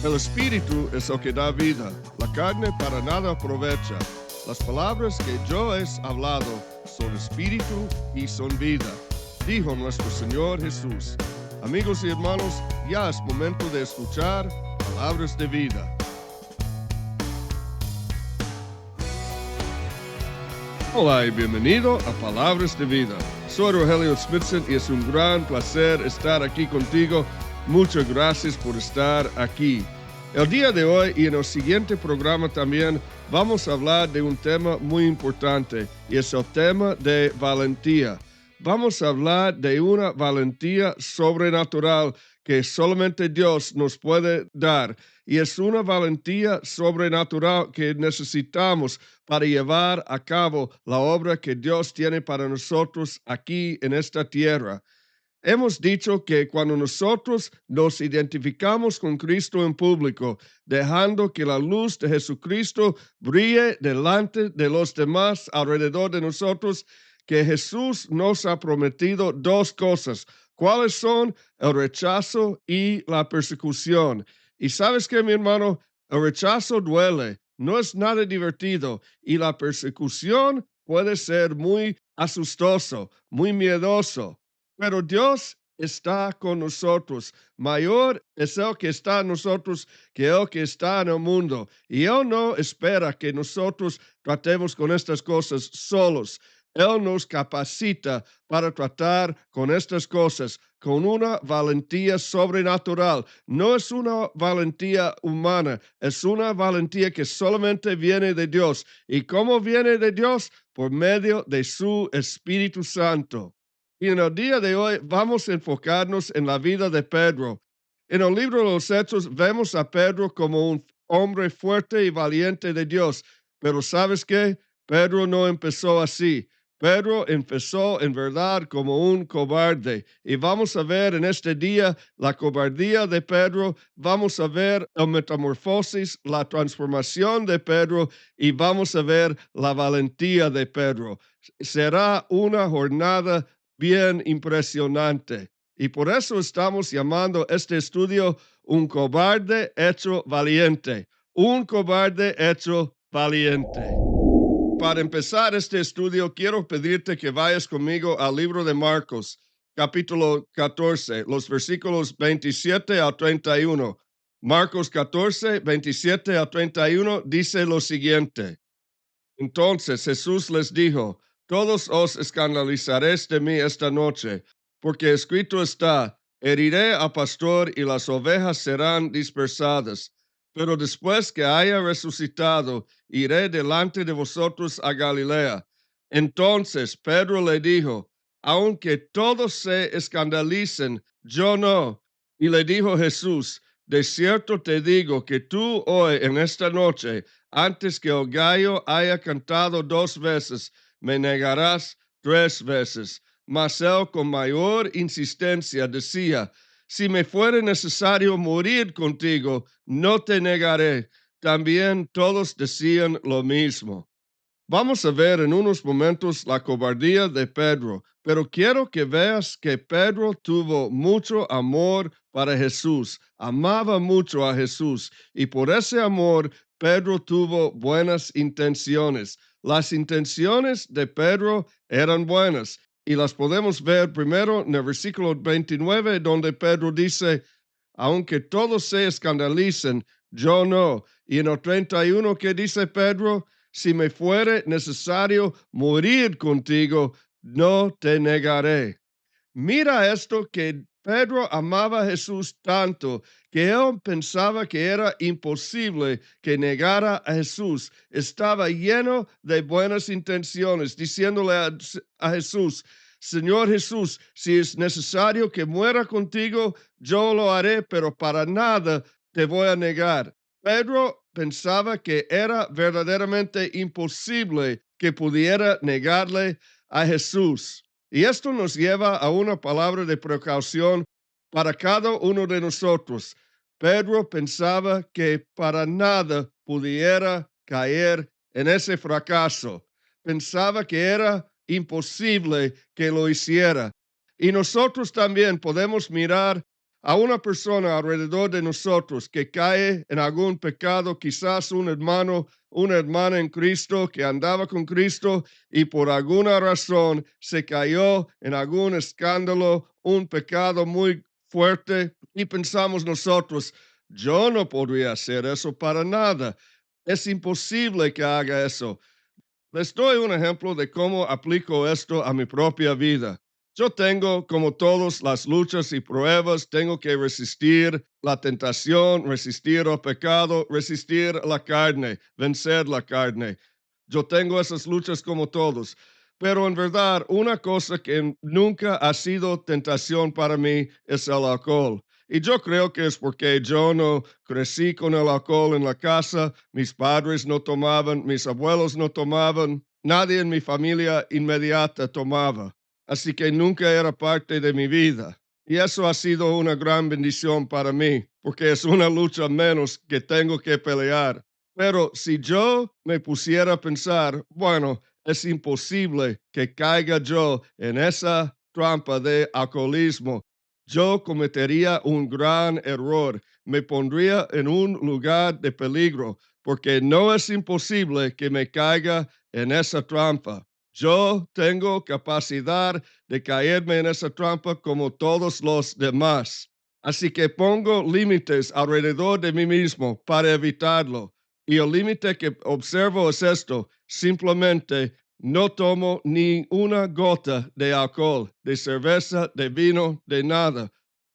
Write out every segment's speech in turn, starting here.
El espíritu es el que da vida, la carne para nada aprovecha. Las palabras que yo he hablado son espíritu y son vida, dijo nuestro Señor Jesús. Amigos y hermanos, ya es momento de escuchar palabras de vida. Hola y bienvenido a Palabras de Vida. Soy Rogelio Smithson y es un gran placer estar aquí contigo. Muchas gracias por estar aquí. El día de hoy y en el siguiente programa también vamos a hablar de un tema muy importante y es el tema de valentía. Vamos a hablar de una valentía sobrenatural que solamente Dios nos puede dar y es una valentía sobrenatural que necesitamos para llevar a cabo la obra que Dios tiene para nosotros aquí en esta tierra. Hemos dicho que cuando nosotros nos identificamos con Cristo en público, dejando que la luz de Jesucristo brille delante de los demás alrededor de nosotros, que Jesús nos ha prometido dos cosas. ¿Cuáles son? El rechazo y la persecución. Y sabes qué, mi hermano, el rechazo duele, no es nada divertido y la persecución puede ser muy asustoso, muy miedoso. Pero Dios está con nosotros. Mayor es el que está en nosotros que el que está en el mundo. Y Él no espera que nosotros tratemos con estas cosas solos. Él nos capacita para tratar con estas cosas con una valentía sobrenatural. No es una valentía humana, es una valentía que solamente viene de Dios. ¿Y cómo viene de Dios? Por medio de su Espíritu Santo. Y en el día de hoy vamos a enfocarnos en la vida de Pedro. En el libro de los Hechos vemos a Pedro como un hombre fuerte y valiente de Dios. Pero ¿sabes qué? Pedro no empezó así. Pedro empezó en verdad como un cobarde. Y vamos a ver en este día la cobardía de Pedro, vamos a ver la metamorfosis, la transformación de Pedro y vamos a ver la valentía de Pedro. Será una jornada bien impresionante. Y por eso estamos llamando este estudio un cobarde hecho valiente. Un cobarde hecho valiente. Para empezar este estudio, quiero pedirte que vayas conmigo al libro de Marcos, capítulo 14, los versículos 27 al 31. Marcos 14, 27 al 31 dice lo siguiente. Entonces Jesús les dijo, todos os escandalizaréis de mí esta noche, porque escrito está, heriré al pastor y las ovejas serán dispersadas. Pero después que haya resucitado, iré delante de vosotros a Galilea. Entonces Pedro le dijo, aunque todos se escandalicen, yo no. Y le dijo Jesús, de cierto te digo que tú hoy en esta noche, antes que el gallo haya cantado 2 veces, me negarás 3 veces. Mas él con mayor insistencia decía, si me fuere necesario morir contigo, no te negaré. También todos decían lo mismo. Vamos a ver en unos momentos la cobardía de Pedro, pero quiero que veas que Pedro tuvo mucho amor para Jesús, amaba mucho a Jesús y por ese amor Pedro tuvo buenas intenciones. Las intenciones de Pedro eran buenas y las podemos ver primero en el versículo 29 donde Pedro dice, aunque todos se escandalicen, yo no. Y en el 31 que dice Pedro, si me fuere necesario morir contigo, no te negaré. Mira esto que Pedro amaba a Jesús tanto que él pensaba que era imposible que negara a Jesús. Estaba lleno de buenas intenciones, diciéndole a Jesús, Señor Jesús, si es necesario que muera contigo, yo lo haré, pero para nada te voy a negar. Pedro pensaba que era verdaderamente imposible que pudiera negarle a Jesús. Y esto nos lleva a una palabra de precaución para cada uno de nosotros. Pedro pensaba que para nada pudiera caer en ese fracaso. Pensaba que era imposible que lo hiciera. Y nosotros también podemos mirar a una persona alrededor de nosotros que cae en algún pecado, quizás un hermano, una hermana en Cristo que andaba con Cristo y por alguna razón se cayó en algún escándalo, un pecado muy fuerte y pensamos nosotros, yo no podría hacer eso para nada. Es imposible que haga eso. Les doy un ejemplo de cómo aplico esto a mi propia vida. Yo tengo, como todos, las luchas y pruebas, tengo que resistir la tentación, resistir el pecado, resistir la carne, vencer la carne. Yo tengo esas luchas como todos. Pero en verdad, una cosa que nunca ha sido tentación para mí es el alcohol. Y yo creo que es porque yo no crecí con el alcohol en la casa, mis padres no tomaban, mis abuelos no tomaban, nadie en mi familia inmediata tomaba. Así que nunca era parte de mi vida. Y eso ha sido una gran bendición para mí, porque es una lucha menos que tengo que pelear. Pero si yo me pusiera a pensar, bueno, es imposible que caiga yo en esa trampa de alcoholismo, yo cometería un gran error, me pondría en un lugar de peligro, porque no es imposible que me caiga en esa trampa. Yo tengo capacidad de caerme en esa trampa como todos los demás. Así que pongo límites alrededor de mí mismo para evitarlo. Y el límite que observo es esto, simplemente no tomo ni una gota de alcohol, de cerveza, de vino, de nada.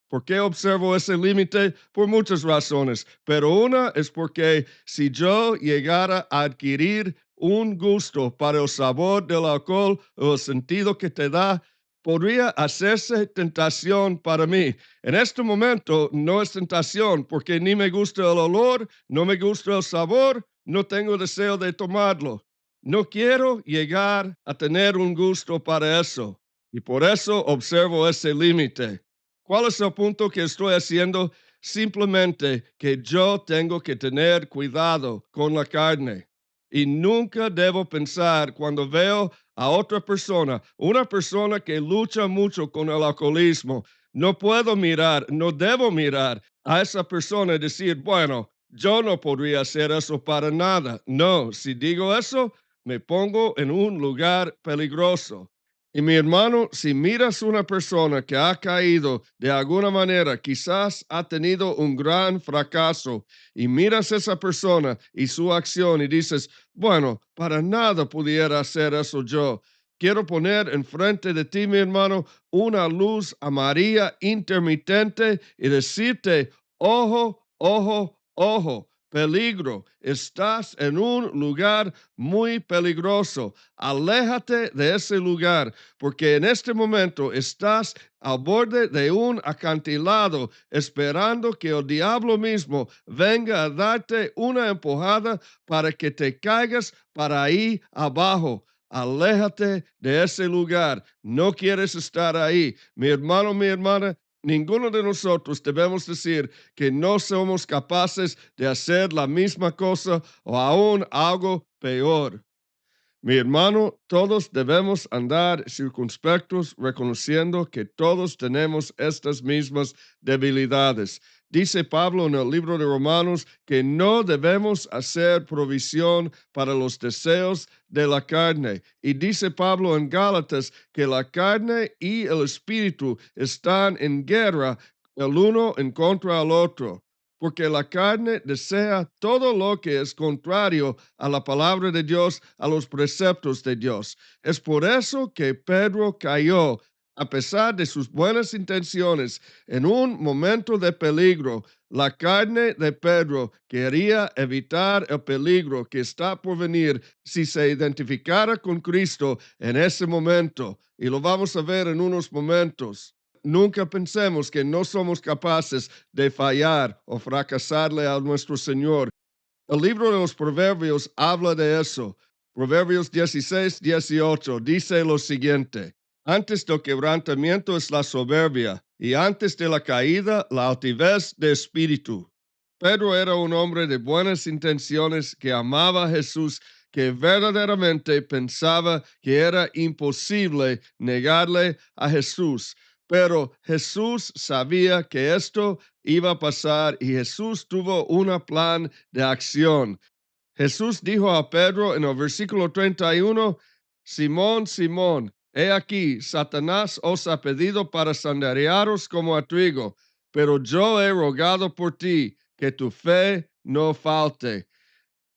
¿Por qué observo ese límite? Por muchas razones, pero una es porque si yo llegara a adquirir un gusto para el sabor del alcohol o el sentido que te da, podría hacerse tentación para mí. En este momento no es tentación porque ni me gusta el olor, no me gusta el sabor, no tengo deseo de tomarlo. No quiero llegar a tener un gusto para eso y por eso observo ese límite. ¿Cuál es el punto que estoy haciendo? Simplemente que yo tengo que tener cuidado con la carne. Y nunca debo pensar cuando veo a otra persona, una persona que lucha mucho con el alcoholismo, no puedo mirar, no debo mirar a esa persona y decir, bueno, yo no podría hacer eso para nada. No, si digo eso, me pongo en un lugar peligroso. Y mi hermano, si miras una persona que ha caído de alguna manera, quizás ha tenido un gran fracaso, y miras a esa persona y su acción y dices, bueno, para nada pudiera hacer eso yo. Quiero poner enfrente de ti, mi hermano, una luz amarilla intermitente y decirte, ojo, ojo, ojo, peligro, estás en un lugar muy peligroso. Aléjate de ese lugar, porque en este momento estás al borde de un acantilado, esperando que el diablo mismo venga a darte una empujada para que te caigas para ahí abajo. Aléjate de ese lugar. No quieres estar ahí. Mi hermano, mi hermana, ninguno de nosotros debemos decir que no somos capaces de hacer la misma cosa o aún algo peor. Mi hermano, todos debemos andar circunspectos, reconociendo que todos tenemos estas mismas debilidades. Dice Pablo en el libro de Romanos que no debemos hacer provisión para los deseos de la carne. Y dice Pablo en Gálatas que la carne y el espíritu están en guerra el uno en contra del otro, porque la carne desea todo lo que es contrario a la palabra de Dios, a los preceptos de Dios. Es por eso que Pedro cayó, a pesar de sus buenas intenciones, en un momento de peligro. La carne de Pedro quería evitar el peligro que está por venir si se identificara con Cristo en ese momento. Y lo vamos a ver en unos momentos. Nunca pensemos que no somos capaces de fallar o fracasarle a nuestro Señor. El libro de los Proverbios habla de eso. Proverbios 16:18 dice lo siguiente: antes del quebrantamiento es la soberbia, y antes de la caída la altivez de espíritu. Pedro era un hombre de buenas intenciones que amaba a Jesús, que verdaderamente pensaba que era imposible negarle a Jesús. Pero Jesús sabía que esto iba a pasar y Jesús tuvo un plan de acción. Jesús dijo a Pedro en el versículo 31, Simón, Simón, he aquí, Satanás os ha pedido para sandarearos como a trigo, pero yo he rogado por ti que tu fe no falte.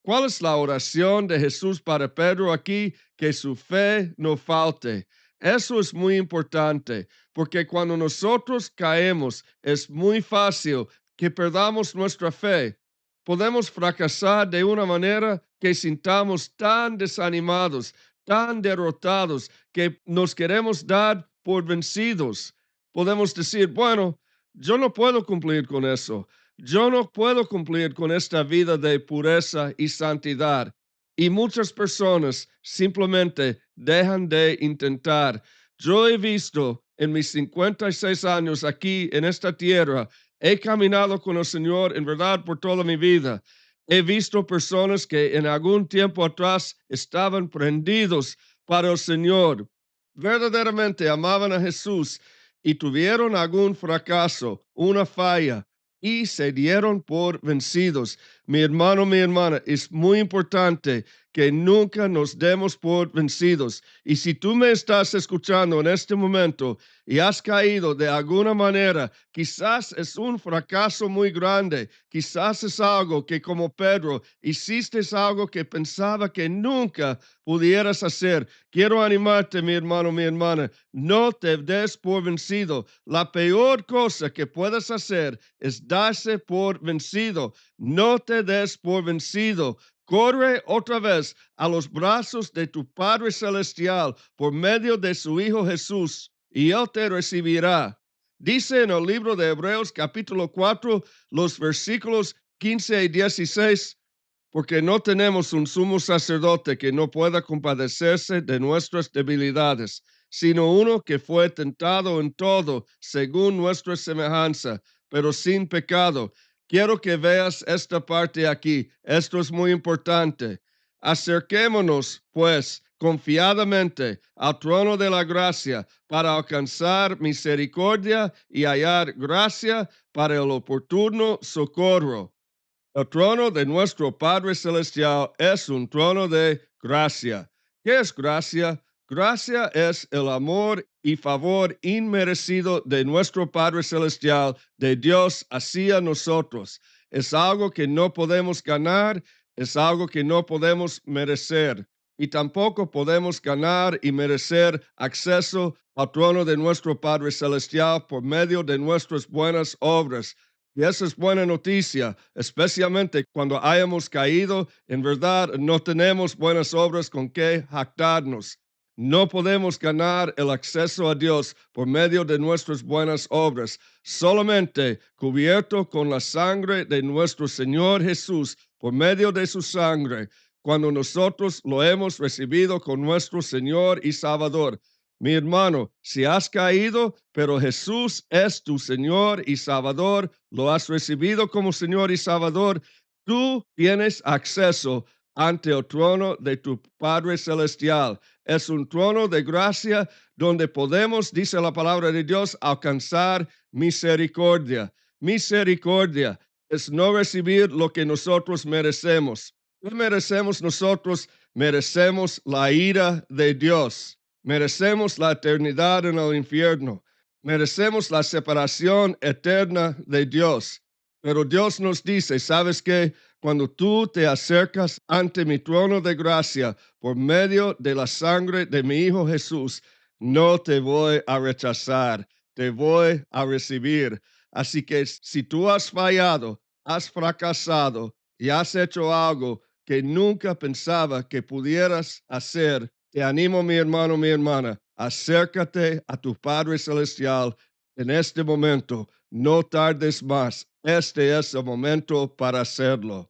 ¿Cuál es la oración de Jesús para Pedro aquí? Que su fe no falte. Eso es muy importante, porque cuando nosotros caemos, es muy fácil que perdamos nuestra fe. Podemos fracasar de una manera que sintamos tan desanimados, tan derrotados, que nos queremos dar por vencidos. Podemos decir, bueno, yo no puedo cumplir con eso. Yo no puedo cumplir con esta vida de pureza y santidad. Y muchas personas simplemente dejan de intentar. Yo he visto en mis 56 años aquí en esta tierra, he caminado con el Señor en verdad por toda mi vida. He visto personas que en algún tiempo atrás estaban prendidos para el Señor. Verdaderamente amaban a Jesús y tuvieron algún fracaso, una falla y se dieron por vencidos. Mi hermano, mi hermana, es muy importante que nunca nos demos por vencidos. Y si tú me estás escuchando en este momento y has caído de alguna manera, quizás es un fracaso muy grande, quizás es algo que como Pedro hiciste algo que pensaba que nunca pudieras hacer. Quiero animarte, mi hermano, mi hermana, no te des por vencido. La peor cosa que puedes hacer es darse por vencido. No te des por vencido. Corre otra vez a los brazos de tu Padre Celestial por medio de su Hijo Jesús y Él te recibirá. Dice en el libro de Hebreos capítulo 4, los versículos 15 y 16, porque no tenemos un sumo sacerdote que no pueda compadecerse de nuestras debilidades, sino uno que fue tentado en todo según nuestra semejanza, pero sin pecado. Quiero que veas esta parte aquí. Esto es muy importante. Acerquémonos, pues, confiadamente al trono de la gracia para alcanzar misericordia y hallar gracia para el oportuno socorro. El trono de nuestro Padre Celestial es un trono de gracia. ¿Qué es gracia? Gracia es el amor y favor inmerecido de nuestro Padre Celestial, de Dios hacia nosotros. Es algo que no podemos ganar, es algo que no podemos merecer. Y tampoco podemos ganar y merecer acceso al trono de nuestro Padre Celestial por medio de nuestras buenas obras. Y esa es buena noticia, especialmente cuando hayamos caído. En verdad, no tenemos buenas obras con que jactarnos. No podemos ganar el acceso a Dios por medio de nuestras buenas obras, solamente cubierto con la sangre de nuestro Señor Jesús, por medio de su sangre, cuando nosotros lo hemos recibido con nuestro Señor y Salvador. Mi hermano, si has caído, pero Jesús es tu Señor y Salvador, lo has recibido como Señor y Salvador, tú tienes acceso ante el trono de tu Padre Celestial. Es un trono de gracia donde podemos, dice la palabra de Dios, alcanzar misericordia. Misericordia es no recibir lo que nosotros merecemos. ¿Qué merecemos nosotros? Merecemos la ira de Dios. Merecemos la eternidad en el infierno. Merecemos la separación eterna de Dios. Pero Dios nos dice, ¿sabes qué? Cuando tú te acercas ante mi trono de gracia por medio de la sangre de mi Hijo Jesús, no te voy a rechazar, te voy a recibir. Así que si tú has fallado, has fracasado y has hecho algo que nunca pensaba que pudieras hacer, te animo, mi hermano, mi hermana, acércate a tu Padre Celestial en este momento. No tardes más. Este es el momento para hacerlo.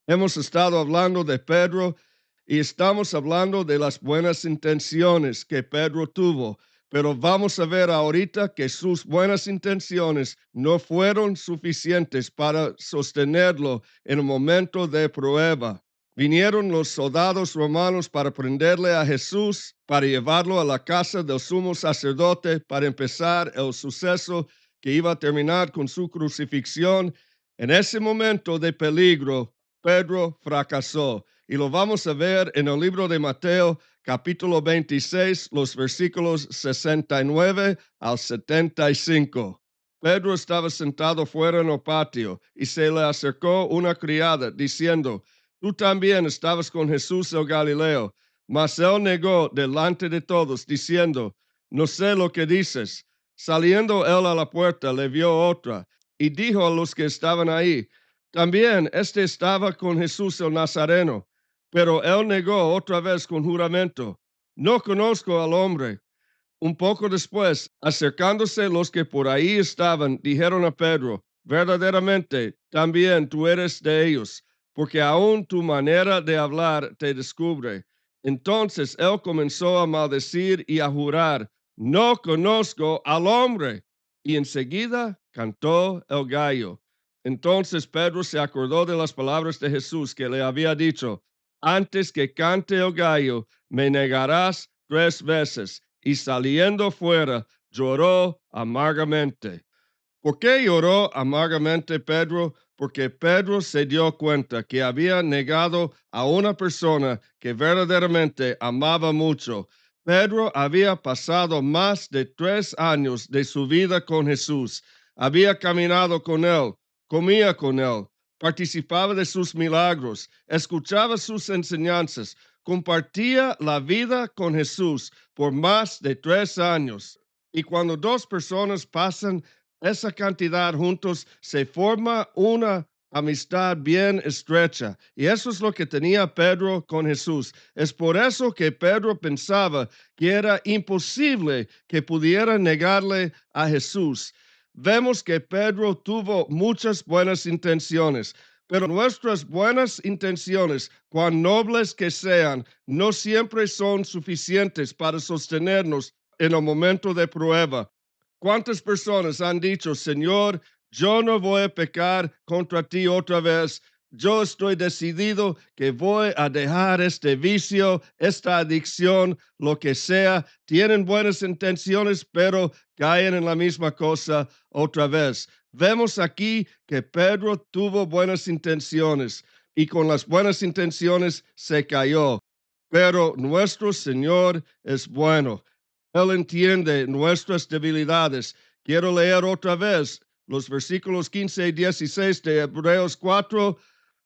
Hemos estado hablando de Pedro y estamos hablando de las buenas intenciones que Pedro tuvo, pero vamos a ver ahorita que sus buenas intenciones no fueron suficientes para sostenerlo en el momento de prueba. Vinieron los soldados romanos para prenderle a Jesús, para llevarlo a la casa del sumo sacerdote, para empezar el suceso que iba a terminar con su crucifixión. En ese momento de peligro, Pedro fracasó. Y lo vamos a ver en el libro de Mateo, capítulo 26, los versículos 69 al 75. Pedro estaba sentado fuera en el patio y se le acercó una criada diciendo: Tú también estabas con Jesús el Galileo. Mas él negó delante de todos, diciendo: No sé lo que dices. Saliendo él a la puerta, le vio otra, y dijo a los que estaban ahí: También este estaba con Jesús el Nazareno. Pero él negó otra vez con juramento: No conozco al hombre. Un poco después, acercándose los que por ahí estaban, dijeron a Pedro: Verdaderamente, también tú eres de ellos, porque aún tu manera de hablar te descubre. Entonces él comenzó a maldecir y a jurar: No conozco al hombre. Y enseguida cantó el gallo. Entonces Pedro se acordó de las palabras de Jesús que le había dicho: Antes que cante el gallo, me negarás 3 veces. Y saliendo fuera, lloró amargamente. ¿Por qué lloró amargamente Pedro? Porque Pedro se dio cuenta que había negado a una persona que verdaderamente amaba mucho. Pedro había pasado más de 3 años de su vida con Jesús. Había caminado con él, comía con él, participaba de sus milagros, escuchaba sus enseñanzas, compartía la vida con Jesús por más de 3 años. Y cuando dos personas pasan esa cantidad juntos, se forma una amistad bien estrecha. Y eso es lo que tenía Pedro con Jesús. Es por eso que Pedro pensaba que era imposible que pudiera negarle a Jesús. Vemos que Pedro tuvo muchas buenas intenciones, pero nuestras buenas intenciones, cuán nobles que sean, no siempre son suficientes para sostenernos en el momento de prueba. ¿Cuántas personas han dicho: Señor, yo no voy a pecar contra ti otra vez? Yo estoy decidido que voy a dejar este vicio, esta adicción, lo que sea. Tienen buenas intenciones, pero caen en la misma cosa otra vez. Vemos aquí que Pedro tuvo buenas intenciones y con las buenas intenciones se cayó. Pero nuestro Señor es bueno. Él entiende nuestras debilidades. Quiero leer otra vez los versículos 15 y 16 de Hebreos 4,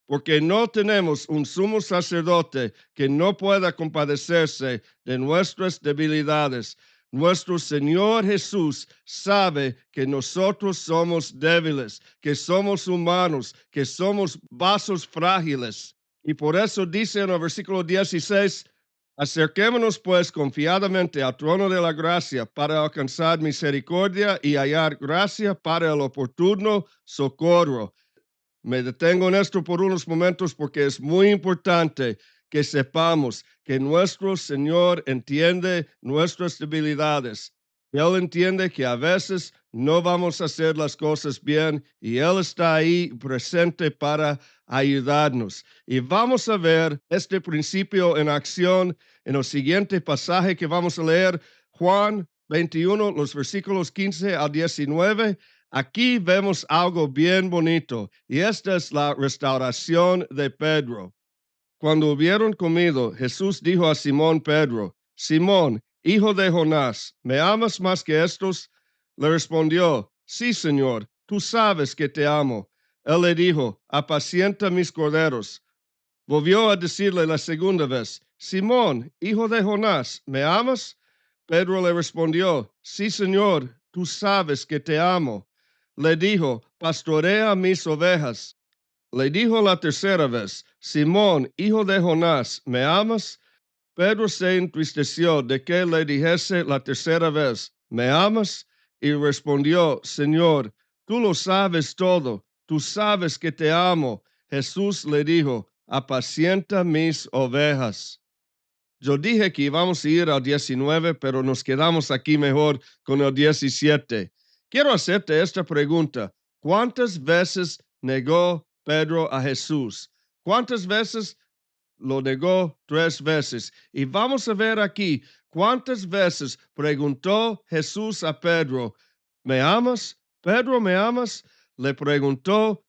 porque no tenemos un sumo sacerdote que no pueda compadecerse de nuestras debilidades. Nuestro Señor Jesús sabe que nosotros somos débiles, que somos humanos, que somos vasos frágiles. Y por eso dice en el versículo 16: Acerquémonos pues confiadamente al trono de la gracia para alcanzar misericordia y hallar gracia para el oportuno socorro. Me detengo en esto por unos momentos porque es muy importante que sepamos que nuestro Señor entiende nuestras debilidades. Él entiende que a veces no vamos a hacer las cosas bien y Él está ahí presente para ayudarnos. Y vamos a ver este principio en acción en el siguiente pasaje que vamos a leer, Juan 21, los versículos 15 al 19. Aquí vemos algo bien bonito y esta es la restauración de Pedro. Cuando hubieron comido, Jesús dijo a Simón Pedro: Simón, hijo de Jonás, ¿me amas más que estos? Le respondió: Sí, Señor, tú sabes que te amo. Él le dijo: Apacienta mis corderos. Volvió a decirle la segunda vez: Simón, hijo de Jonás, ¿me amas? Pedro le respondió: Sí, Señor, tú sabes que te amo. Le dijo: Pastorea mis ovejas. Le dijo la tercera vez: Simón, hijo de Jonás, ¿me amas? Pedro se entristeció de que le dijese la tercera vez: ¿Me amas? Y respondió: Señor, tú lo sabes todo, tú sabes que te amo. Jesús le dijo: Apacienta mis ovejas. Yo dije que íbamos a ir al 19, pero nos quedamos aquí mejor con el 17. Quiero hacerte esta pregunta: ¿cuántas veces negó Pedro a Jesús? ¿Cuántas veces lo negó 3 veces. Y vamos a ver aquí cuántas veces preguntó Jesús a Pedro, ¿me amas? Pedro, ¿me amas? Le preguntó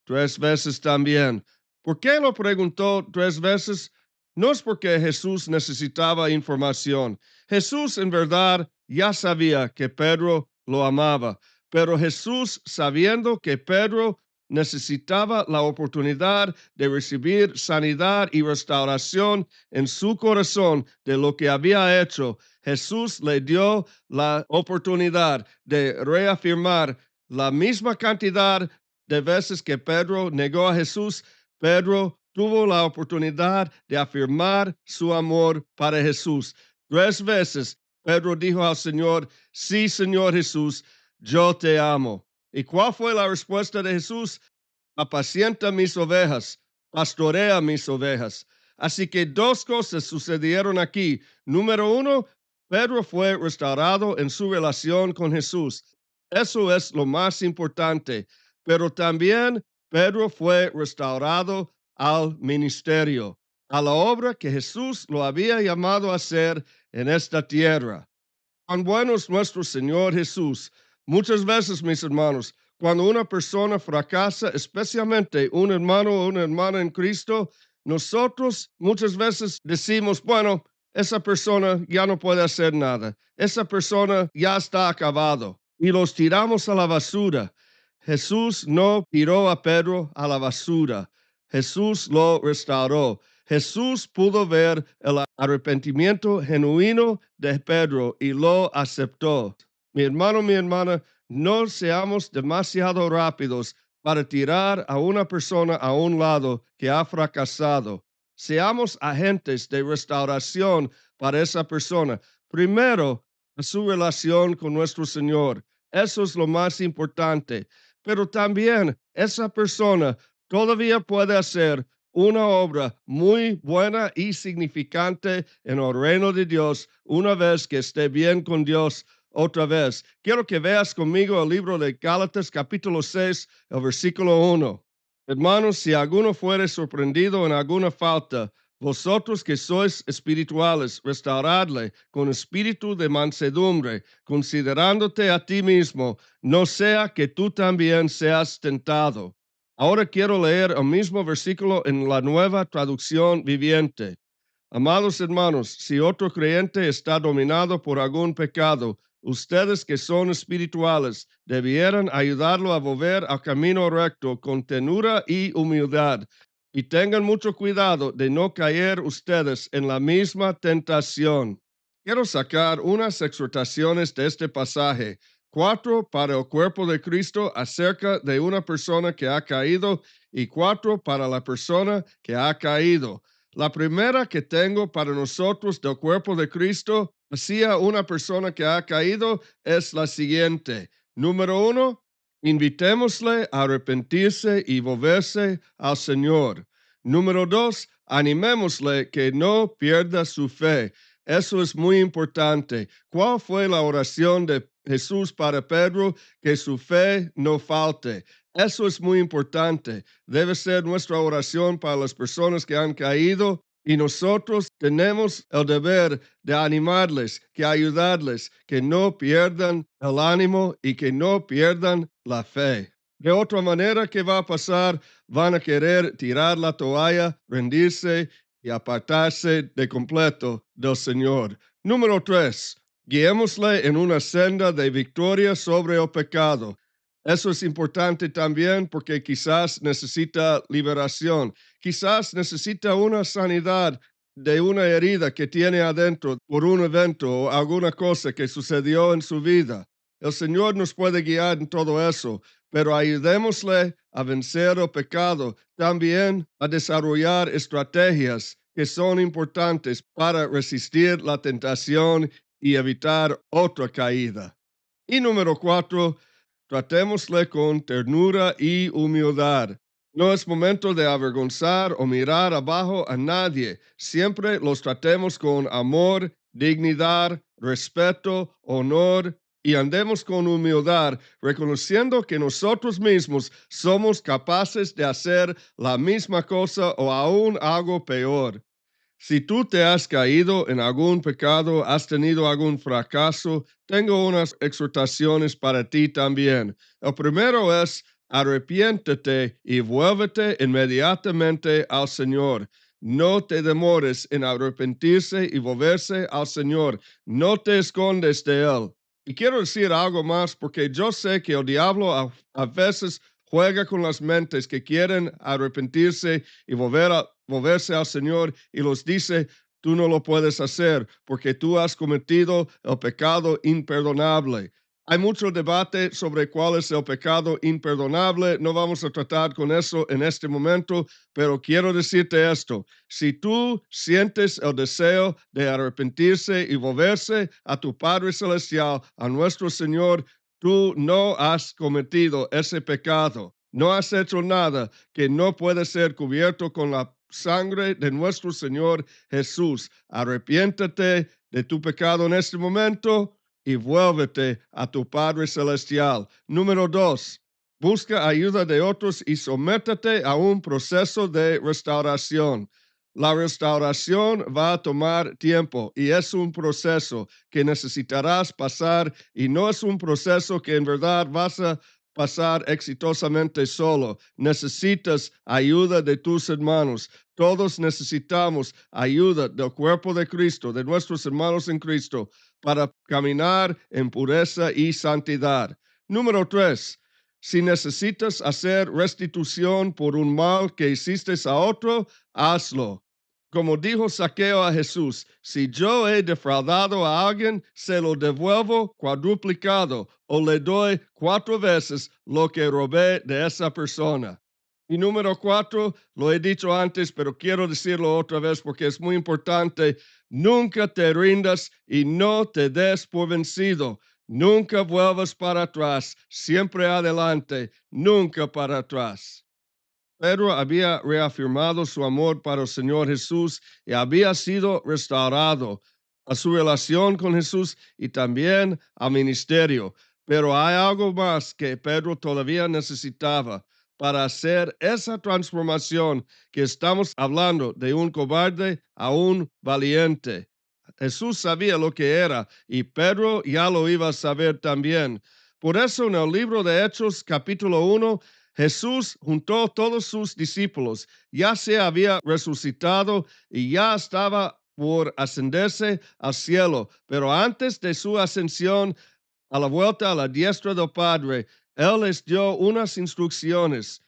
3 veces también. ¿Por qué lo preguntó 3 veces? No es porque Jesús necesitaba información. Jesús en verdad ya sabía que Pedro lo amaba, pero Jesús, sabiendo que Pedro necesitaba la oportunidad de recibir sanidad y restauración en su corazón de lo que había hecho, Jesús le dio la oportunidad de reafirmar la misma cantidad de veces que Pedro negó a Jesús. Pedro tuvo la oportunidad de afirmar su amor para Jesús. 3 veces Pedro dijo al Señor, sí, Señor Jesús, yo te amo. ¿Y cuál fue la respuesta de Jesús? Apacienta mis ovejas, pastorea mis ovejas. Así que 2 cosas sucedieron aquí. Número 1, Pedro fue restaurado en su relación con Jesús. Eso es lo más importante. Pero también Pedro fue restaurado al ministerio, a la obra que Jesús lo había llamado a hacer en esta tierra. Cuán bueno es nuestro Señor Jesús. Muchas veces, mis hermanos, cuando una persona fracasa, especialmente un hermano o una hermana en Cristo, nosotros muchas veces decimos, bueno, esa persona ya no puede hacer nada, esa persona ya está acabado, y los tiramos a la basura. Jesús no tiró a Pedro a la basura, Jesús lo restauró. Jesús pudo ver el arrepentimiento genuino de Pedro y lo aceptó. Mi hermano, mi hermana, no seamos demasiado rápidos para tirar a una persona a un lado que ha fracasado. Seamos agentes de restauración para esa persona. Primero, su relación con nuestro Señor. Eso es lo más importante. Pero también esa persona todavía puede hacer una obra muy buena y significante en el reino de Dios una vez que esté bien con Dios otra vez. Quiero que veas conmigo el libro de Gálatas capítulo 6, el versículo 1. Hermanos, si alguno fuere sorprendido en alguna falta, vosotros que sois espirituales, restauradle con espíritu de mansedumbre, considerándote a ti mismo, no sea que tú también seas tentado. Ahora quiero leer el mismo versículo en la Nueva Traducción Viviente. Amados hermanos, si otro creyente está dominado por algún pecado, ustedes que son espirituales debieran ayudarlo a volver al camino recto con tenura y humildad. Y tengan mucho cuidado de no caer ustedes en la misma tentación. Quiero sacar unas exhortaciones de este pasaje. 4 para el cuerpo de Cristo acerca de una persona que ha caído y 4 para la persona que ha caído. La primera que tengo para nosotros del cuerpo de Cristo hacia una persona que ha caído es la siguiente. Número 1, invitémosle a arrepentirse y volverse al Señor. Número 2, animémosle que no pierda su fe. Eso es muy importante. ¿Cuál fue la oración de Jesús para Pedro? Que su fe no falte. Eso es muy importante. Debe ser nuestra oración para las personas que han caído y nosotros tenemos el deber de animarles, que ayudarles, que no pierdan el ánimo y que no pierdan la fe. De otra manera, ¿qué va a pasar? Van a querer tirar la toalla, rendirse y apartarse de completo del Señor. Número 3, guiémosle en una senda de victoria sobre el pecado. Eso es importante también porque quizás necesita liberación, quizás necesita una sanidad de una herida que tiene adentro por un evento o alguna cosa que sucedió en su vida. El Señor nos puede guiar en todo eso, pero ayudémosle a vencer el pecado, también a desarrollar estrategias que son importantes para resistir la tentación y evitar otra caída. Y número 4, tratémosle con ternura y humildad. No es momento de avergonzar o mirar abajo a nadie. Siempre los tratemos con amor, dignidad, respeto, honor y andemos con humildad, reconociendo que nosotros mismos somos capaces de hacer la misma cosa o aún algo peor. Si tú te has caído en algún pecado, has tenido algún fracaso, tengo unas exhortaciones para ti también. El primero es: arrepiéntete y vuélvete inmediatamente al Señor. No te demores en arrepentirse y volverse al Señor. No te escondes de Él. Y quiero decir algo más, porque yo sé que el diablo a veces juega con las mentes que quieren arrepentirse y volverse al Señor, y los dice: tú no lo puedes hacer porque tú has cometido el pecado imperdonable. Hay mucho debate sobre cuál es el pecado imperdonable. No vamos a tratar con eso en este momento, pero quiero decirte esto: si tú sientes el deseo de arrepentirse y volverse a tu Padre Celestial, a nuestro Señor, tú no has cometido ese pecado. No has hecho nada que no puede ser cubierto con la sangre de nuestro Señor Jesús. Arrepiéntate de tu pecado en este momento y vuélvete a tu Padre Celestial. Número 2. Busca ayuda de otros y sométate a un proceso de restauración. La restauración va a tomar tiempo y es un proceso que necesitarás pasar, y no es un proceso que en verdad vas a pasar exitosamente solo. Necesitas ayuda de tus hermanos. Todos necesitamos ayuda del cuerpo de Cristo, de nuestros hermanos en Cristo, para caminar en pureza y santidad. Número 3. Si necesitas hacer restitución por un mal que hiciste a otro, hazlo. Como dijo Zaqueo a Jesús: si yo he defraudado a alguien, se lo devuelvo cuadruplicado, o le doy 4 veces lo que robé de esa persona. Y número 4, lo he dicho antes, pero quiero decirlo otra vez porque es muy importante: nunca te rindas y no te des por vencido. Nunca vuelvas para atrás, siempre adelante, nunca para atrás. Pedro había reafirmado su amor para el Señor Jesús y había sido restaurado a su relación con Jesús y también al ministerio. Pero hay algo más que Pedro todavía necesitaba para hacer esa transformación que estamos hablando, de un cobarde a un valiente. Jesús sabía lo que era y Pedro ya lo iba a saber también. Por eso en el libro de Hechos capítulo 1, Jesús juntó todos sus discípulos. Ya se había resucitado y ya estaba por ascenderse al cielo. Pero antes de su ascensión, a la vuelta a la diestra del Padre, Él les dio unas instrucciones.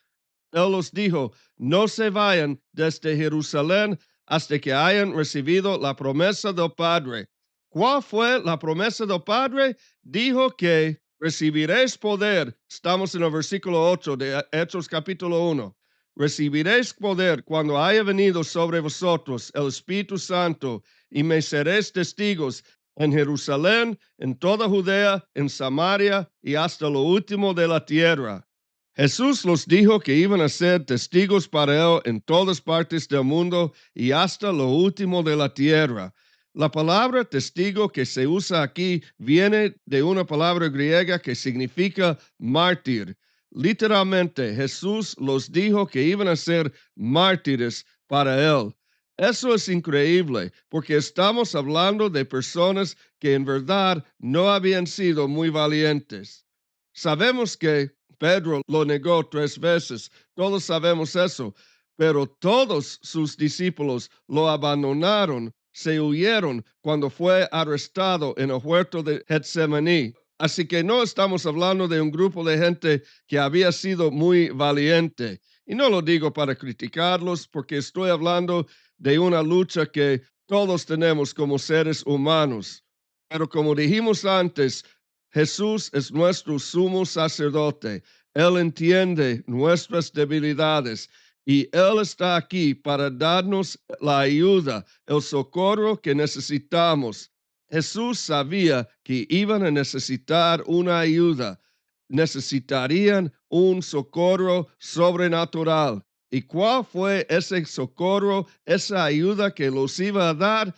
Él los dijo: no se vayan desde Jerusalén hasta que hayan recibido la promesa del Padre. ¿Cuál fue la promesa del Padre? Dijo que recibiréis poder. Estamos en el versículo 8 de Hechos capítulo 1. Recibiréis poder cuando haya venido sobre vosotros el Espíritu Santo, y me seréis testigos en Jerusalén, en toda Judea, en Samaria y hasta lo último de la tierra. Jesús los dijo que iban a ser testigos para Él en todas partes del mundo y hasta lo último de la tierra. La palabra testigo que se usa aquí viene de una palabra griega que significa mártir. Literalmente, Jesús los dijo que iban a ser mártires para Él. Eso es increíble, porque estamos hablando de personas que en verdad no habían sido muy valientes. Sabemos que Pedro lo negó 3 veces, todos sabemos eso, pero todos sus discípulos lo abandonaron, se huyeron cuando fue arrestado en el huerto de Getsemaní. Así que no estamos hablando de un grupo de gente que había sido muy valiente. Y no lo digo para criticarlos, porque estoy hablando de una lucha que todos tenemos como seres humanos. Pero como dijimos antes, Jesús es nuestro sumo sacerdote. Él entiende nuestras debilidades y Él está aquí para darnos la ayuda, el socorro que necesitamos. Jesús sabía que iban a necesitar una ayuda, necesitarían un socorro sobrenatural. ¿Y cuál fue ese socorro, esa ayuda que los iba a dar?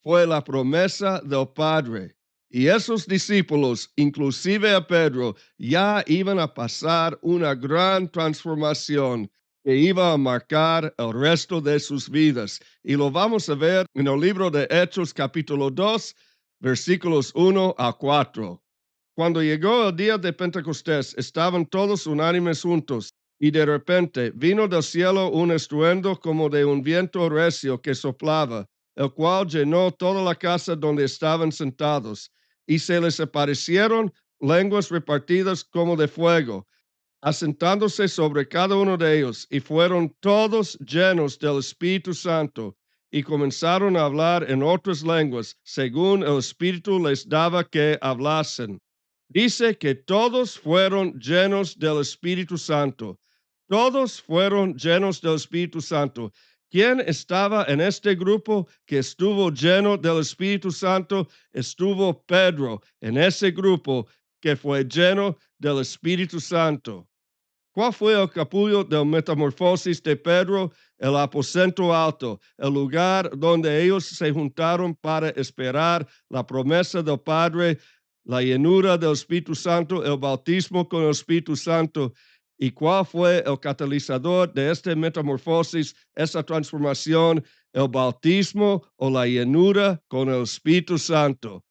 Fue la promesa del Padre. Y esos discípulos, inclusive a Pedro, ya iban a pasar una gran transformación que iba a marcar el resto de sus vidas. Y lo vamos a ver en el libro de Hechos capítulo 2, versículos 1 a 4. Cuando llegó el día de Pentecostés, estaban todos unánimes juntos, y de repente vino del cielo un estruendo como de un viento recio que soplaba, el cual llenó toda la casa donde estaban sentados, y se les aparecieron lenguas repartidas como de fuego, asentándose sobre cada uno de ellos, y fueron todos llenos del Espíritu Santo, y comenzaron a hablar en otras lenguas, según el Espíritu les daba que hablasen. Dice que todos fueron llenos del Espíritu Santo. Todos fueron llenos del Espíritu Santo. ¿Quién estaba en este grupo que estuvo lleno del Espíritu Santo? Estuvo Pedro en ese grupo que fue lleno del Espíritu Santo. ¿Cuál fue el capullo de metamorfosis de Pedro? El aposento alto, el lugar donde ellos se juntaron para esperar la promesa del Padre, la llenura del Espíritu Santo, el bautismo con el Espíritu Santo. ¿Y cuál fue el catalizador de esta metamorfosis, esa transformación? El bautismo o la llenura con el Espíritu Santo.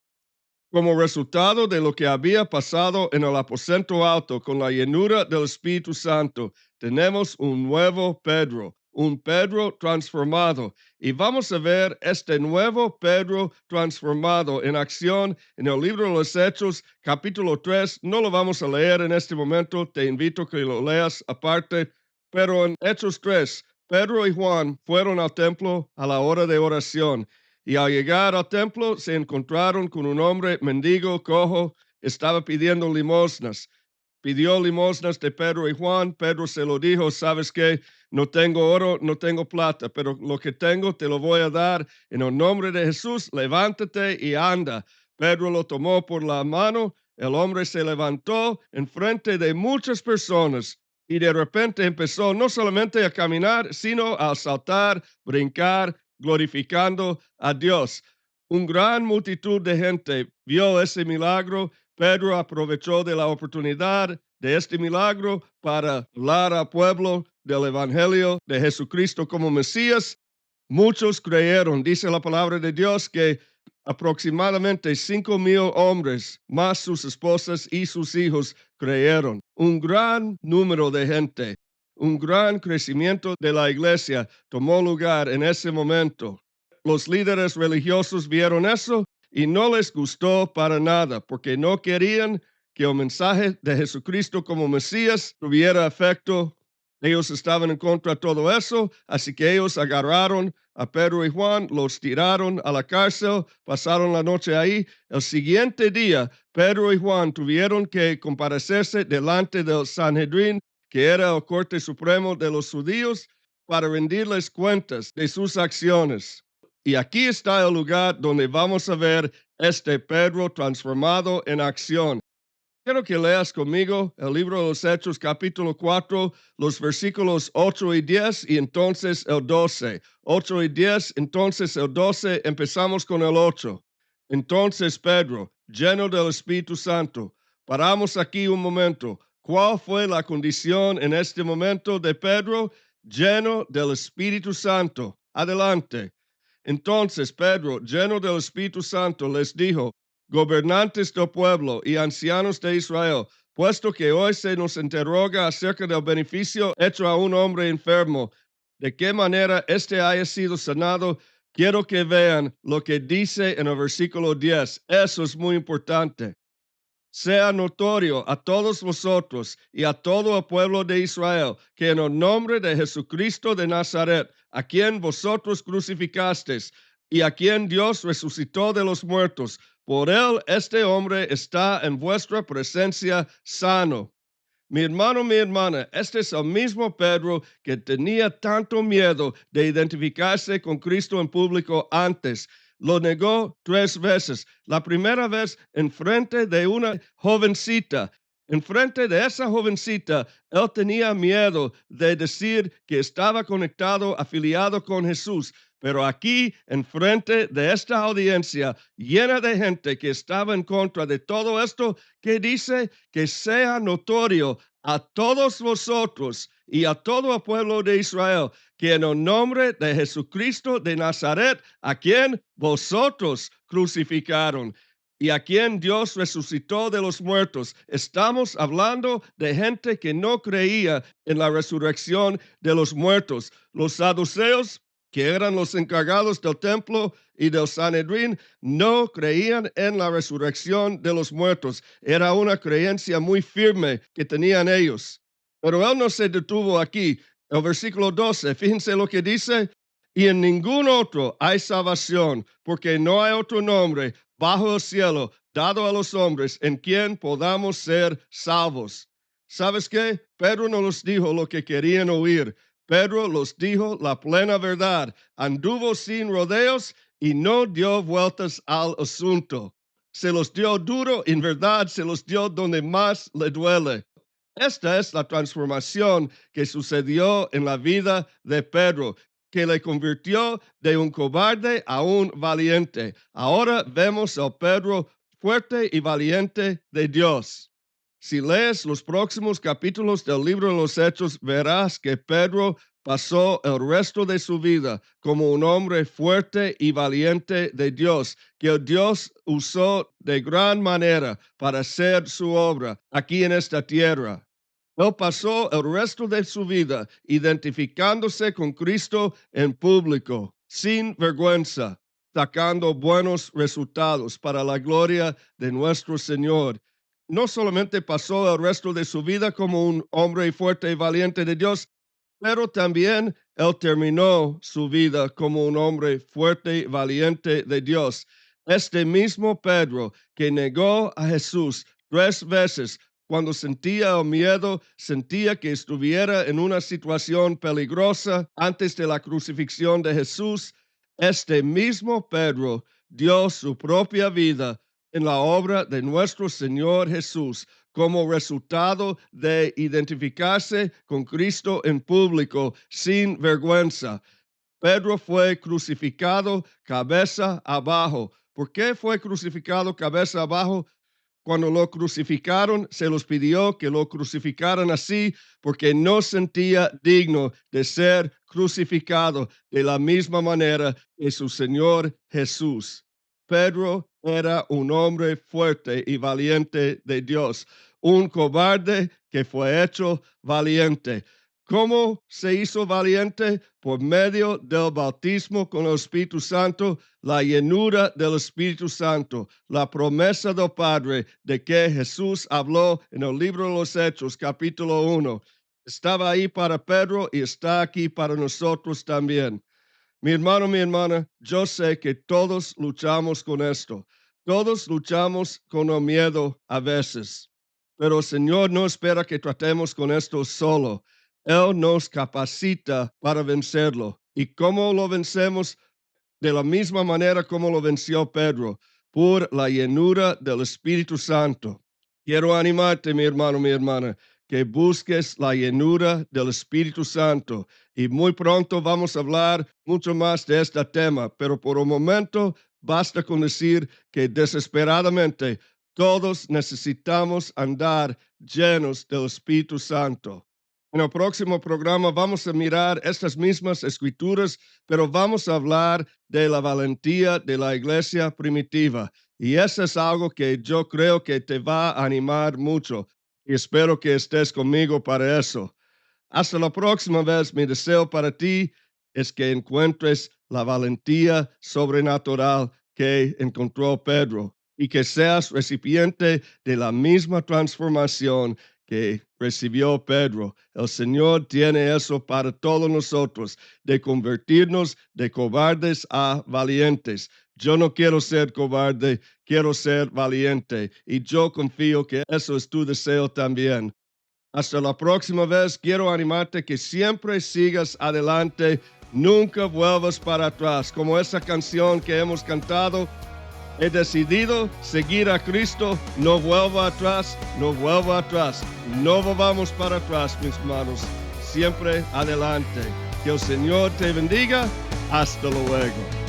Como resultado de lo que había pasado en el aposento alto con la llenura del Espíritu Santo, tenemos un nuevo Pedro, un Pedro transformado. Y vamos a ver este nuevo Pedro transformado en acción en el libro de los Hechos, capítulo 3. No lo vamos a leer en este momento, te invito a que lo leas aparte, pero en Hechos 3, Pedro y Juan fueron al templo a la hora de oración. Y al llegar al templo se encontraron con un hombre mendigo, cojo, estaba pidiendo limosnas. Pidió limosnas de Pedro y Juan. Pedro se lo dijo, ¿sabes qué? No tengo oro, no tengo plata, pero lo que tengo te lo voy a dar. En el nombre de Jesús, levántate y anda. Pedro lo tomó por la mano, el hombre se levantó en frente de muchas personas y de repente empezó no solamente a caminar, sino a saltar, brincar, glorificando a Dios. Un gran multitud de gente vio ese milagro. Pedro aprovechó de la oportunidad de este milagro para hablar al pueblo del Evangelio de Jesucristo como Mesías. Muchos creyeron, dice la palabra de Dios, que aproximadamente 5,000 hombres, más sus esposas y sus hijos, creyeron. Un gran número de gente, un gran crecimiento de la iglesia tomó lugar en ese momento. Los líderes religiosos vieron eso y no les gustó para nada, porque no querían que el mensaje de Jesucristo como Mesías tuviera efecto. Ellos estaban en contra de todo eso, así que ellos agarraron a Pedro y Juan, los tiraron a la cárcel, pasaron la noche ahí. El siguiente día, Pedro y Juan tuvieron que comparecerse delante del Sanhedrin, que era el Corte Supremo de los judíos, para rendirles cuentas de sus acciones. Y aquí está el lugar donde vamos a ver este Pedro transformado en acción. Quiero que leas conmigo el libro de los Hechos, capítulo 4, los versículos 8 y 10 y entonces el 12. 8 y 10, entonces el 12, empezamos con el 8. Entonces Pedro, lleno del Espíritu Santo, paramos aquí un momento. ¿Cuál fue la condición en este momento de Pedro? Lleno del Espíritu Santo. Adelante. Entonces Pedro, lleno del Espíritu Santo, les dijo: gobernantes del pueblo y ancianos de Israel, puesto que hoy se nos interroga acerca del beneficio hecho a un hombre enfermo, de qué manera éste haya sido sanado, quiero que vean lo que dice en el versículo 10. Eso es muy importante. Sea notorio a todos vosotros y a todo el pueblo de Israel que en el nombre de Jesucristo de Nazaret, a quien vosotros crucificasteis y a quien Dios resucitó de los muertos, por él este hombre está en vuestra presencia sano. Mi hermano, mi hermana, este es el mismo Pedro que tenía tanto miedo de identificarse con Cristo en público antes. Lo negó 3 veces. La primera vez en frente de una jovencita. En frente de esa jovencita, él tenía miedo de decir que estaba conectado, afiliado con Jesús. Pero aquí, enfrente de esta audiencia llena de gente que estaba en contra de todo esto, que dice que sea notorio a todos vosotros y a todo el pueblo de Israel que en el nombre de Jesucristo de Nazaret, a quien vosotros crucificaron y a quien Dios resucitó de los muertos. Estamos hablando de gente que no creía en la resurrección de los muertos. Los saduceos, que eran los encargados del templo y del Sanedrín, no creían en la resurrección de los muertos. Era una creencia muy firme que tenían ellos. Pero él no se detuvo aquí. El versículo 12, fíjense lo que dice. Y en ningún otro hay salvación, porque no hay otro nombre bajo el cielo dado a los hombres en quien podamos ser salvos. ¿Sabes qué? Pedro no los dijo lo que querían oír. Pedro los dijo la plena verdad. Anduvo sin rodeos y no dio vueltas al asunto. Se los dio duro, en verdad se los dio donde más le duele. Esta es la transformación que sucedió en la vida de Pedro, que le convirtió de un cobarde a un valiente. Ahora vemos al Pedro fuerte y valiente de Dios. Si lees los próximos capítulos del libro de los Hechos, verás que Pedro pasó el resto de su vida como un hombre fuerte y valiente de Dios, que Dios usó de gran manera para hacer su obra aquí en esta tierra. Él pasó el resto de su vida identificándose con Cristo en público, sin vergüenza, sacando buenos resultados para la gloria de nuestro Señor. No solamente pasó el resto de su vida como un hombre fuerte y valiente de Dios, pero también él terminó su vida como un hombre fuerte y valiente de Dios. Este mismo Pedro que negó a Jesús 3 veces, cuando sentía el miedo, sentía que estuviera en una situación peligrosa antes de la crucifixión de Jesús, este mismo Pedro dio su propia vida en la obra de nuestro Señor Jesús como resultado de identificarse con Cristo en público sin vergüenza. Pedro fue crucificado cabeza abajo. ¿Por qué fue crucificado cabeza abajo? Cuando lo crucificaron, se los pidió que lo crucificaran así porque no sentía digno de ser crucificado de la misma manera que su Señor Jesús. Pedro era un hombre fuerte y valiente de Dios, un cobarde que fue hecho valiente. ¿Cómo se hizo valiente? Por medio del bautismo con el Espíritu Santo, la llenura del Espíritu Santo, la promesa del Padre de que Jesús habló en el libro de los Hechos, capítulo 1. Estaba ahí para Pedro y está aquí para nosotros también. Mi hermano, mi hermana, yo sé que todos luchamos con esto. Todos luchamos con el miedo a veces. Pero el Señor no espera que tratemos con esto solo. Él nos capacita para vencerlo. ¿Y cómo lo vencemos? De la misma manera como lo venció Pedro, por la llenura del Espíritu Santo. Quiero animarte, mi hermano, mi hermana, que busques la llenura del Espíritu Santo. Y muy pronto vamos a hablar mucho más de este tema, pero por un momento basta con decir que desesperadamente todos necesitamos andar llenos del Espíritu Santo. En el próximo programa vamos a mirar estas mismas escrituras, pero vamos a hablar de la valentía de la iglesia primitiva. Y eso es algo que yo creo que te va a animar mucho. Y espero que estés conmigo para eso. Hasta la próxima vez, mi deseo para ti es que encuentres la valentía sobrenatural que encontró Pedro y que seas recipiente de la misma transformación que recibió Pedro. El Señor tiene eso para todos nosotros, de convertirnos de cobardes a valientes. Yo no quiero ser cobarde, quiero ser valiente. Y yo confío que eso es tu deseo también. Hasta la próxima vez, quiero animarte que siempre sigas adelante, nunca vuelvas para atrás, como esa canción que hemos cantado. He decidido seguir a Cristo, no vuelvo atrás, no vuelvo atrás, no volvamos para atrás, mis hermanos, siempre adelante. Que el Señor te bendiga Hasta luego.